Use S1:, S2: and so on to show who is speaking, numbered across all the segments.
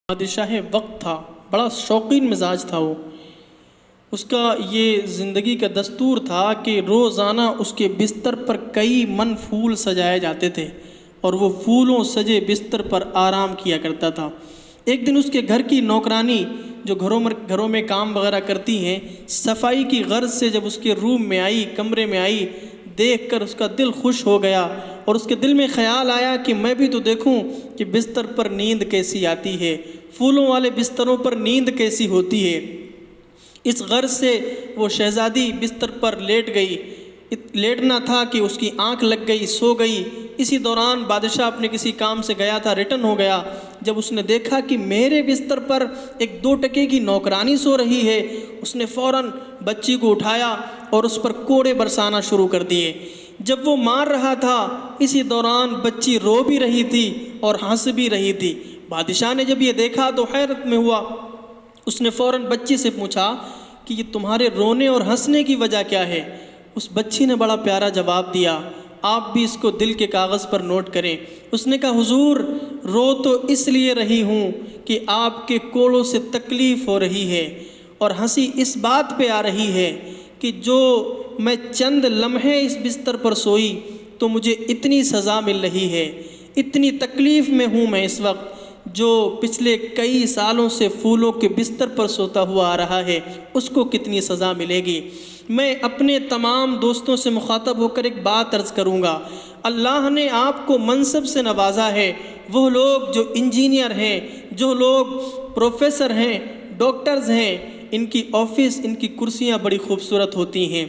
S1: بادشاہ وقت تھا، بڑا شوقین مزاج تھا وہ۔ اس کا یہ زندگی کا دستور تھا کہ روزانہ اس کے بستر پر کئی من پھول سجائے جاتے تھے اور وہ پھولوں سجے بستر پر آرام کیا کرتا تھا۔ ایک دن اس کے گھر کی نوکرانی جو گھروں میں کام وغیرہ کرتی ہیں، صفائی کی غرض سے جب اس کے روم میں آئی، کمرے میں آئی، دیکھ کر اس کا دل خوش ہو گیا اور اس کے دل میں خیال آیا کہ میں بھی تو دیکھوں کہ بستر پر نیند کیسی آتی ہے، پھولوں والے بستروں پر نیند کیسی ہوتی ہے۔ اس غرض سے وہ شہزادی بستر پر لیٹ گئی۔ لیٹنا تھا کہ اس کی آنکھ لگ گئی، سو گئی۔ اسی دوران بادشاہ اپنے کسی کام سے گیا تھا، ریٹرن ہو گیا۔ جب اس نے دیکھا کہ میرے بستر پر ایک 2 ٹکے کی نوکرانی سو رہی ہے، اس نے فوراً بچی کو اٹھایا اور اس پر کوڑے برسانا شروع کر دیے۔ جب وہ مار رہا تھا، اسی دوران بچی رو بھی رہی تھی اور ہنس بھی رہی تھی۔ بادشاہ نے جب یہ دیکھا تو حیرت میں ہوا۔ اس نے فوراً بچی سے پوچھا کہ یہ تمہارے رونے اور ہنسنے کی وجہ کیا ہے؟ اس بچی نے بڑا پیارا جواب دیا، آپ بھی اس کو دل کے کاغذ پر نوٹ کریں۔ اس نے کہا، حضور، رو تو اس لیے رہی ہوں کہ آپ کے کوڑوں سے تکلیف ہو رہی ہے، اور ہنسی اس بات پہ آ رہی ہے کہ جو میں چند لمحے اس بستر پر سوئی تو مجھے اتنی سزا مل رہی ہے، اتنی تکلیف میں ہوں میں اس وقت، جو پچھلے کئی سالوں سے پھولوں کے بستر پر سوتا ہوا آ رہا ہے، اس کو کتنی سزا ملے گی۔ میں اپنے تمام دوستوں سے مخاطب ہو کر ایک بات عرض کروں گا، اللہ نے آپ کو منصب سے نوازا ہے۔ وہ لوگ جو انجینئر ہیں، جو لوگ پروفیسر ہیں، ڈاکٹرز ہیں، ان کی آفس، ان کی کرسیاں بڑی خوبصورت ہوتی ہیں۔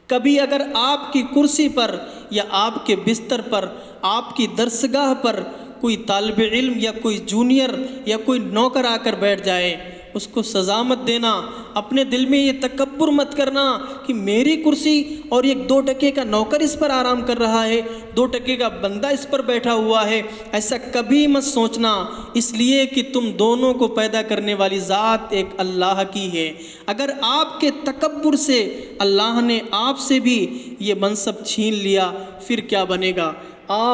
S1: کبھی اگر آپ کی کرسی پر یا آپ کے بستر پر، آپ کی درسگاہ پر کوئی طالب علم یا کوئی جونیئر یا کوئی نوکر آ کر بیٹھ جائے، اس کو سزا مت دینا، اپنے دل میں یہ تکبر مت کرنا کہ میری کرسی اور ایک 2 ٹکے کا نوکر اس پر آرام کر رہا ہے، 2 ٹکے کا بندہ اس پر بیٹھا ہوا ہے۔ ایسا کبھی مت سوچنا، اس لیے کہ تم دونوں کو پیدا کرنے والی ذات ایک اللہ کی ہے۔ اگر آپ کے تکبر سے اللہ نے آپ سے بھی یہ منصب چھین لیا، پھر کیا بنے گا؟ آپ